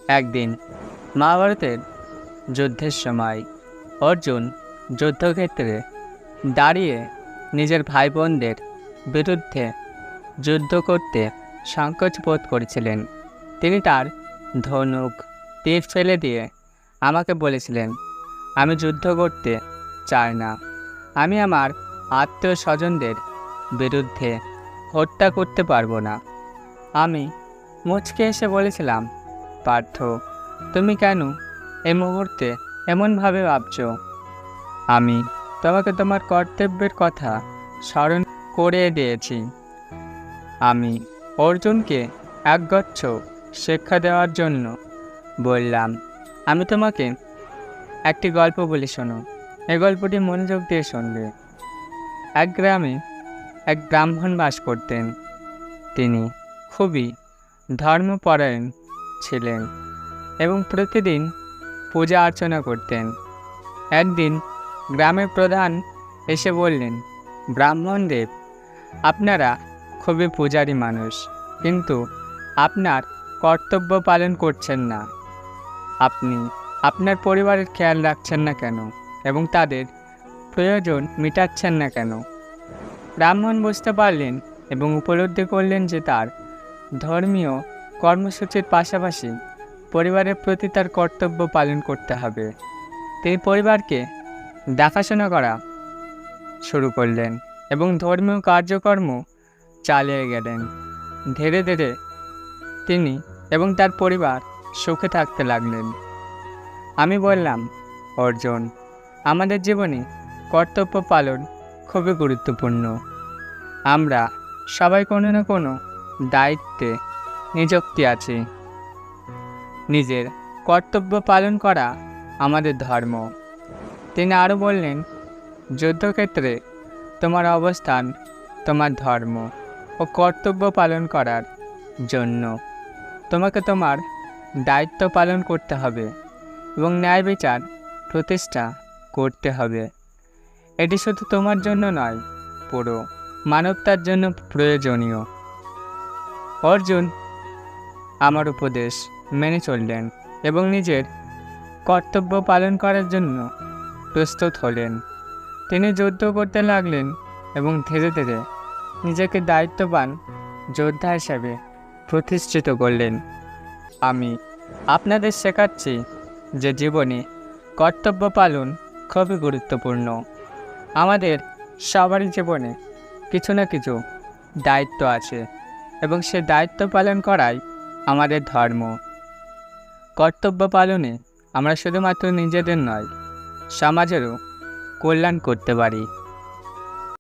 একদিন মহাভারতের যুদ্ধের সময় অর্জুন যুদ্ধক্ষেত্রে দাঁড়িয়ে নিজের ভাই বোনদের বিরুদ্ধে যুদ্ধ করতে সংকোচ বোধ করেছিলেন। তিনি তার ধনুক তীর ফেলে দিয়ে আমাকে বলেছিলেন, আমি যুদ্ধ করতে চাই না। আমি আমার আত্মীয় স্বজনদের বিরুদ্ধে হত্যা করতে পারবো না। আমি মুচকে এসে বলেছিলাম, পার্থ, তুমি কেন এই মুহূর্তে এমনভাবে ভাবছ? আমি তোমাকে তোমার কর্তব্যের কথা স্মরণ করিয়ে দিয়েছি। আমি অর্জুনকে একগুচ্ছ শিক্ষা দেওয়ার জন্য বললাম, আমি তোমাকে একটি গল্প বলি, শোনো। এই গল্পটি মনোযোগ দিয়ে শুনবে। এক গ্রামে এক ব্রাহ্মণ বাস করতেন। তিনি খুবই ধর্মপরায়ণ ছিলেন এবং প্রতিদিন পূজা অর্চনা করতেন। একদিন গ্রামের প্রধান এসে বললেন, ব্রাহ্মণদেব, আপনারা খুবই পূজারী মানুষ, কিন্তু আপনার কর্তব্য পালন করছেন না। আপনি আপনার পরিবারের খেয়াল রাখছেন না কেন এবং তাদের প্রয়োজন মেটাচ্ছেন না কেন? ব্রাহ্মণ বুঝতে পারলেন এবং উপলব্ধি করলেন যে তার ধর্মীয় কর্মসূচির পাশাপাশি পরিবারের প্রতি তার কর্তব্য পালন করতে হবে। তিনি পরিবারকে দেখাশোনা করা শুরু করলেন এবং ধর্মীয় কার্যকর্ম চালিয়ে গেলেন। ধীরে ধীরে তিনি এবং তার পরিবার সুখে থাকতে লাগলেন। আমি বললাম, অর্জুন, আমাদের জীবনে কর্তব্য পালন খুবই গুরুত্বপূর্ণ। আমরা সবাই কোনো না কোনো দায়িত্বে নিযুক্ত আছি। নিজের কর্তব্য পালন করা আমাদের ধর্ম। তিনি আরও বললেন, যুদ্ধক্ষেত্রে তোমার অবস্থান তোমার ধর্ম ও কর্তব্য পালন করার জন্য তোমাকে তোমার দায়িত্ব পালন করতে হবে এবং ন্যায় বিচার প্রতিষ্ঠা করতে হবে। এটি শুধু তোমার জন্য নয়, পুরো মানবতার জন্য প্রয়োজনীয়। অর্জুন আমার উপদেশ মেনে চললেন এবং নিজের কর্তব্য পালন করার জন্য প্রস্তুত হলেন। তিনি যুদ্ধ করতে লাগলেন এবং ধীরে ধীরে নিজেকে দায়িত্ববান যোদ্ধা হিসেবে প্রতিষ্ঠিত করলেন। আমি আপনাদের শেখাচ্ছি যে জীবনে কর্তব্য পালন খুবই গুরুত্বপূর্ণ। আমাদের সবারই জীবনে কিছু না কিছু দায়িত্ব আছে এবং সে দায়িত্ব পালন করাই আমাদের ধর্ম। কর্তব্য পালনে আমরা শুধুমাত্র নিজেদের নয়, সমাজেরও কল্যাণ করতে পারি।